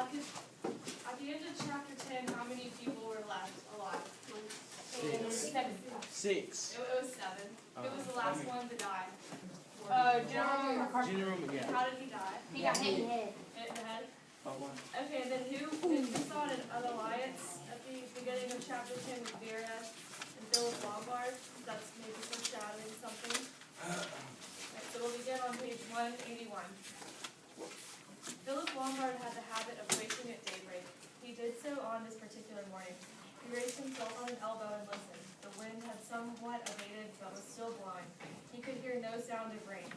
At the end of chapter 10, how many people were left alive? Six. It was 7. Who was the last one to die? General, yeah. How did he die? He got hit in the head. Hit in the head? One. Okay, then who saw an alliance at the beginning of chapter 10 with Vera and Philip Lombard? That's maybe foreshadowing something. Alright, so we'll begin on page 181. Philip Lombard had the habit of waking at daybreak. He did so on this particular morning. He raised himself on an elbow and listened. The wind had somewhat abated, but was still blowing. He could hear no sound of rain.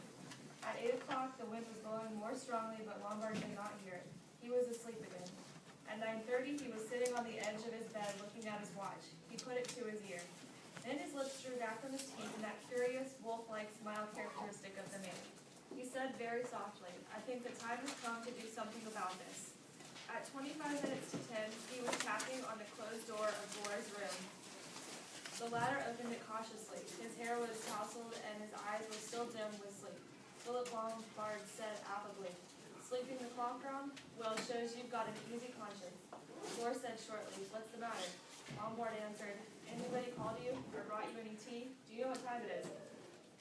At 8 o'clock, the wind was blowing more strongly, but Lombard did not hear it. He was asleep again. At 9:30, he was sitting on the edge of his bed, looking at his watch. He put it to his ear. Then his lips drew back from his teeth in that curious, wolf-like smile characteristic of the man. He said very softly, "I think the time has come to do something about this." At 25 minutes to 10, he was tapping on the closed door of Laura's room. The latter opened it cautiously. His hair was tousled and his eyes were still dim with sleep. Philip Lombard said affably, "Sleeping the clock round? Well, shows you've got an easy conscience." Laura said shortly, "What's the matter?" Lombard answered, "Anybody called you or brought you any tea? Do you know what time it is?"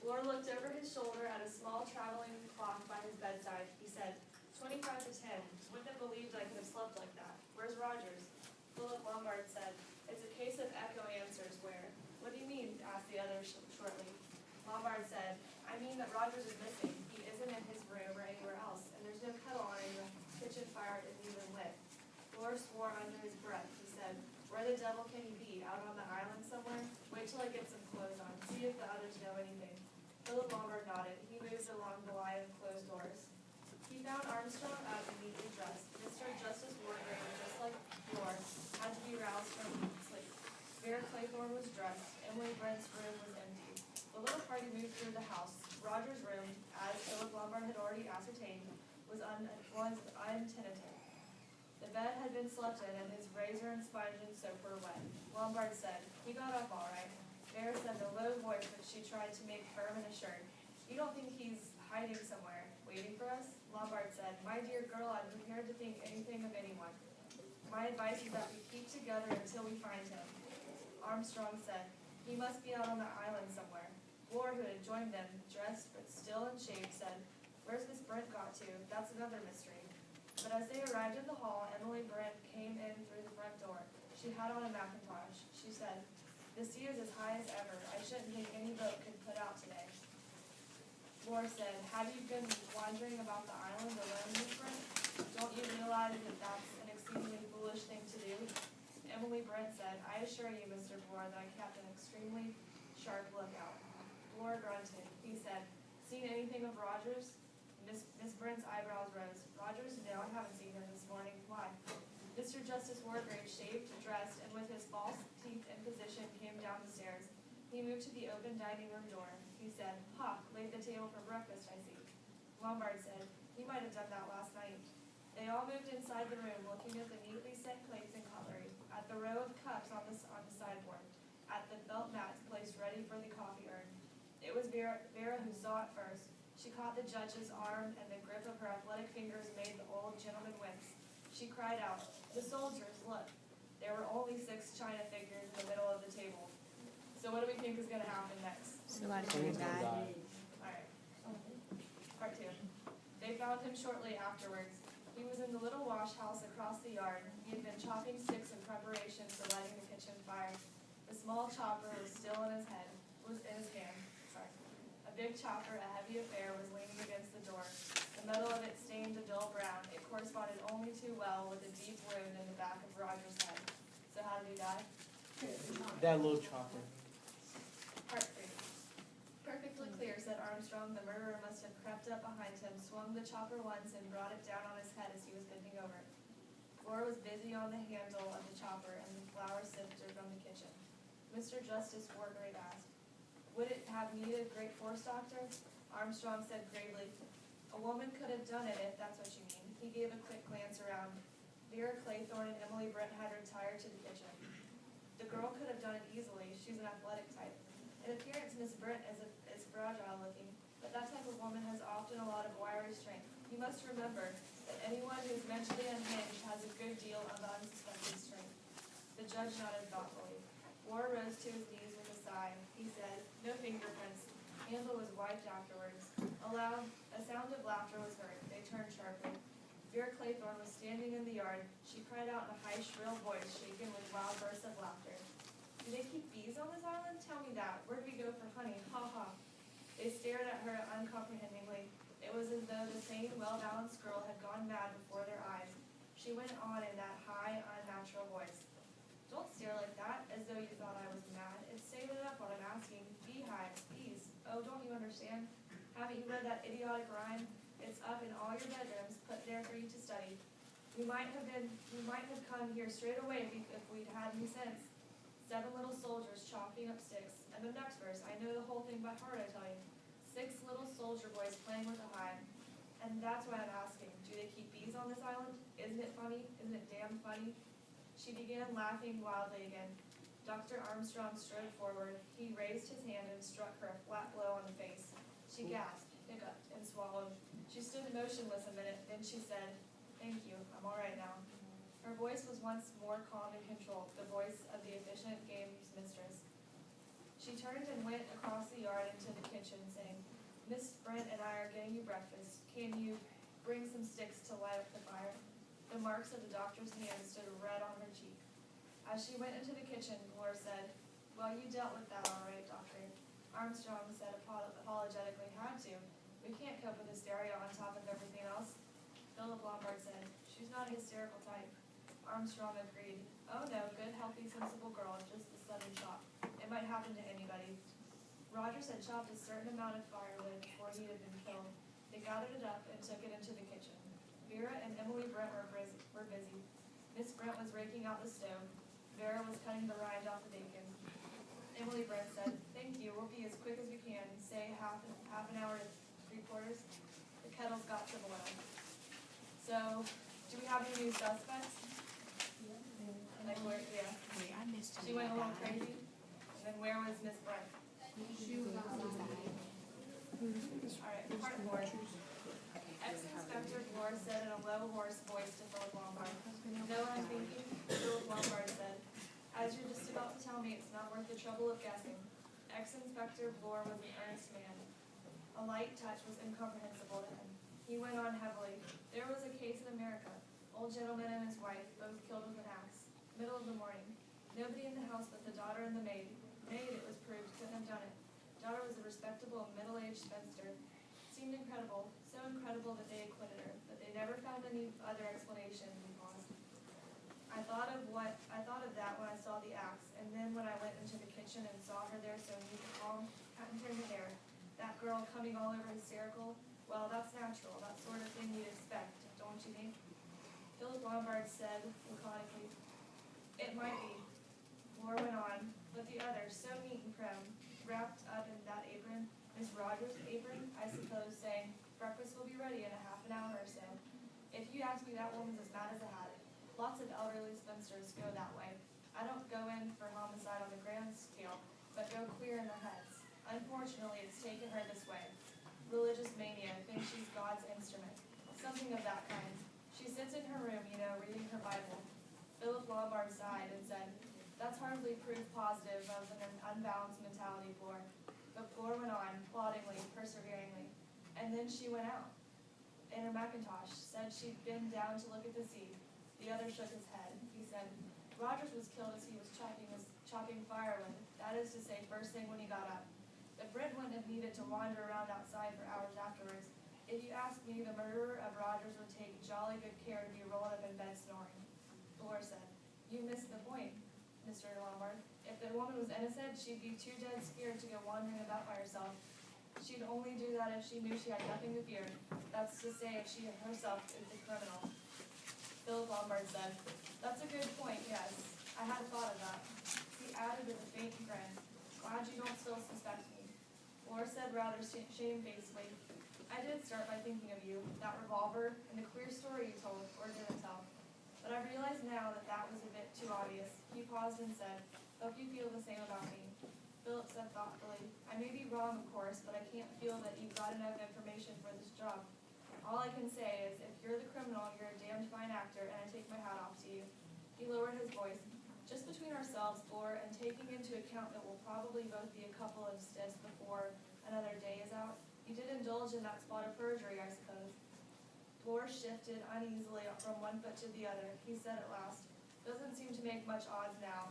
Laura looked over his shoulder at a small traveling clock by his bedside. He said, 25 to 10. Wouldn't have believed I could have slept like that. Where's Rogers? Philip Lombard said, "It's a case of echo answers where." "What do you mean?" asked the other shortly. Lombard said, "I mean that Rogers is missing. He isn't in his room or anywhere else, and there's no kettle on and the kitchen fire isn't even lit." Laura swore under his breath. He said, "Where the devil can he be? Out on the island somewhere? Wait till I get some clothes on. See if the others know anything." Philip Lombard nodded. He moved along the line of closed doors. He found Armstrong up and neatly dressed. Mr. Justice Wargrave, just like yours, had to be roused from sleep. Vera Claythorne was dressed. Emily Brent's room was empty. The little party moved through the house. Roger's room, as Philip Lombard had already ascertained, was untenanted. The bed had been slept in, and his razor and sponge and soap were wet. Lombard said, "He got up all right." Vera said in a low voice, but she tried to make firm and assured, "You don't think he's hiding somewhere, waiting for us?" Lombard said, "My dear girl, I'm prepared to think anything of anyone. My advice is that we keep together until we find him." Armstrong said, "He must be out on the island somewhere." Laura, who had joined them, dressed but still in shape, said, "Where's Miss Brent got to? That's another mystery." But as they arrived in the hall, Emily Brent came in through the front door. She had on a mackintosh. She said, "The sea is as high as ever. I shouldn't think any boat could put out today." Laura said, "Have you been wandering about the island alone, Miss Brent? Don't you realize that that's an exceedingly foolish thing to do?" Emily Brent said, "I assure you, Mr. Bohr, that I kept an extremely sharp lookout." Laura grunted. He said, "Seen anything of Rogers?" Miss Brent's eyebrows rose. "Rogers? No, I haven't seen him this morning. Why?" Mr. Justice Wargrave shaved, dressed, and with his false teeth in position came down the stairs. He moved to the open dining room door. He said, "Ha, laid the table for breakfast, I see." Lombard said, "He might have done that last night." They all moved inside the room, looking at the neatly set plates and cutlery, at the row of cups on the sideboard, at the felt mats placed ready for the coffee urn. It was Vera who saw it first. She caught the judge's arm, and the grip of her athletic fingers made the old gentleman wince. She cried out, "The soldiers, look." There were only 6 china figures in the middle of the table. So what do we think is going to happen next? Somebody's gonna die. All right. Part 2. They found him shortly afterwards. He was in the little wash house across the yard. He had been chopping sticks in preparation for lighting the kitchen fire. The small chopper was still in his hand. A big chopper, a heavy affair, was leaning against the door. The metal of it stained a dull brown. It corresponded only too well with a deep wound in the back of Roger's head. So how did he die? That little chopper. Part 3. Perfectly clear, said Armstrong. The murderer must have crept up behind him, swung the chopper once, and brought it down on his head as he was bending over. Laura was busy on the handle of the chopper, and the flour sifter from the kitchen. Mr. Justice Wargrave asked, "Would it have needed great force, Doctor?" Armstrong said gravely, "A woman could have done it, if that's what you mean." He gave a quick glance around. Vera Claythorne and Emily Brent had retired to the kitchen. The girl could have done it easily. She's an athletic type. In appearance, Miss Brent is fragile looking, but that type of woman has often a lot of wiry strength. You must remember, that anyone who's mentally unhinged has a good deal of unsuspected strength. The judge nodded thoughtfully. War rose to his knees with a sigh. He said, "No fingerprints." Handle was wiped afterwards. A sound of laughter was heard. They turned sharply. Vera Claythorne was standing in the yard. She cried out in a high, shrill voice, shaken with wild bursts of laughter. "Do they keep bees on this island? Tell me that. Where do we go for honey? Ha ha." They stared at her uncomprehendingly. It was as though the same well-balanced girl had gone mad before their eyes. She went on in that high, unnatural voice. "Don't stare like that, as though you thought I was mad. It's saving it up what I'm asking. Beehives, bees. Oh, don't you understand? Haven't you read that idiotic rhyme? It's up in all your bedrooms, put there for you to study. We might have come here straight away if we'd had any sense. 7 little soldiers chopping up sticks. And the next verse, I know the whole thing by heart, I tell you. 6 little soldier boys playing with a hive. And that's why I'm asking, do they keep bees on this island? Isn't it funny? Isn't it damn funny?" She began laughing wildly again. Dr. Armstrong strode forward. He raised his hand and struck her a flat blow on the face. She gasped, hiccuped, and swallowed. She stood motionless a minute, then she said, "Thank you, I'm all right now." Her voice was once more calm and controlled, the voice of the efficient game's mistress. She turned and went across the yard into the kitchen, saying, "Miss Brent and I are getting you breakfast. Can you bring some sticks to light up the fire?" The marks of the doctor's hand stood red on her cheek. As she went into the kitchen, Laura said, "Well, you dealt with that all right, Doctor." Armstrong said apologetically, "Had to. We can't cope with hysteria on top of everything else." Philip Lombard said, "She's not a hysterical type." Armstrong agreed. "Oh no, good, healthy, sensible girl, just the sudden shock. It might happen to anybody." Rogers had chopped a certain amount of firewood before he had been killed. They gathered it up and took it into the kitchen. Vera and Emily Brent were busy. Miss Brent was raking out the stove. Vera was cutting the rind off the bacon. Emily Brent said, "Thank you, we'll be as quick as we can, say half an hour to 3/4. The kettle's got to boil." "So, do we have any new suspects?" Like where, yeah. Wait, I missed She went a little crazy. And then where was Miss Brent? She was outside. Alright, part 4. Ex-Inspector Glore said in a low, hoarse voice to Philip Lombard. "Know what I'm thinking?" Philip Lombard said, "As you're just about to tell me, it's not worth the trouble of guessing." Ex-Inspector Glore was an earnest man. A light touch was incomprehensible to him. He went on heavily. "There was a case in America. Old gentleman and his wife, both killed with an axe. Middle of the morning. Nobody in the house but the daughter and the maid. Maid, it was proved, couldn't have done it. Daughter was a respectable, middle-aged spinster. Seemed incredible, so incredible that they acquitted her, but they never found any other explanation," he paused. I thought of that when I saw the axe, and then when I went into the kitchen and saw her there so neat and calm, hadn't turned a hair. That girl coming all over hysterical, well, that's natural, that sort of thing you'd expect, don't you think?" Philip Lombard said laconically, "It might be." Moore went on, "But the other, so neat and prim, wrapped up in that apron, Miss Rogers' apron, I suppose, saying, 'Breakfast will be ready in a half an hour or so.' If you ask me, that woman's as mad as a hat. Lots of elderly spinsters go that way. I don't go in for homicide on the grand scale, but go queer in their heads. Unfortunately, it's taken her this way. Religious mania, thinks she's God's instrument. Something of that kind. She sits in her room, you know, reading her Bible." Philip Lombard sighed and said, "That's hardly proof positive of an unbalanced mentality, Glore." But Glore went on, ploddingly, perseveringly. "And then she went out in her mackintosh, said she'd been down to look at the sea." The other shook his head. He said, "Rogers was killed as he was chopping firewood, that is to say, first thing when he got up. But Brent wouldn't have needed to wander around outside for hours afterwards. If you ask me, the murderer of Rogers would take jolly good care to be rolled up in bed snoring." Glore said, "You missed the point, Mr. Lombard. If the woman was innocent, she'd be too dead scared to go wandering about by herself. She'd only do that if she knew she had nothing to fear. That's to say, if she herself is the criminal." Philip Lombard said, "That's a good point, yes. I hadn't thought of that." He added with a faint grin, "Glad you don't still suspect me." Glore said rather shamefacedly, "I did start by thinking of you, that revolver, and the queer story you told, or didn't tell. But I realize now that that was a bit too obvious." He paused and said, "Hope you feel the same about me." Philip said thoughtfully, "I may be wrong, of course, but I can't feel that you've got enough information for this job. All I can say is, if you're the criminal Colonel, you're a damned fine actor, and I take my hat off to you." He lowered his voice. "Just between ourselves, Fleur, and taking into account that we'll probably both be a couple of stiffs before another day is out, you did indulge in that spot of perjury, I suppose." Fleur shifted uneasily from one foot to the other. He said at last, "Doesn't seem to make much odds now.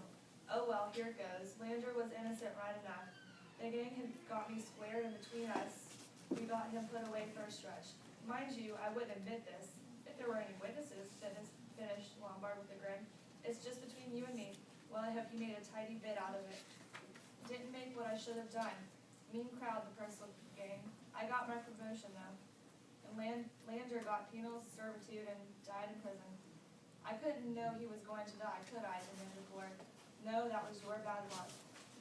Oh well, here it goes. Lander was innocent right enough. The gang had got me squared, and between us, we got him put away for a stretch. Mind you, I wouldn't admit this, if there were any witnesses," finished Lombard with a grin. "It's just between you and me. Well, I hope you made a tidy bit out of it. Didn't make what I should have done. Mean crowd, the Princeton gang. I got my promotion, though. And Lander got penal servitude and died in prison. I couldn't know he was going to die, could I?" demanded Fleur. "No, that was your bad luck."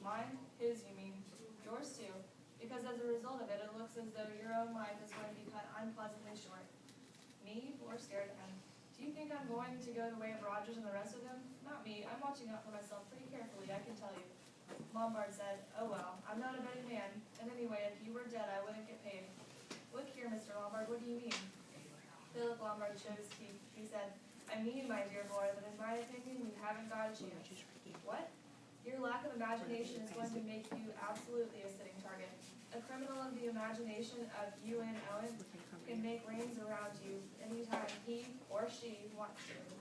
"Mine? His, you mean?" "Yours, too. Because as a result of it, it looks as though your own life is going to be cut unpleasantly short." "Me?" Fleur stared at him. "Do you think I'm going to go the way of Rogers and the rest of them? Not me. I'm watching out for myself pretty carefully, I can tell you." Lombard said, "Oh well, I'm not a betting man, and anyway, if you were dead, I wouldn't get paid." "Look here, Mr. Lombard, what do you mean?" Philip Lombard showed his teeth. He said, "I mean, my dear boy, that in my opinion, you haven't got a chance." "What?" "Your lack of imagination is going to make you absolutely a sitting target. A criminal of the imagination of U.N. Owen can make rings around you anytime he or she wants to.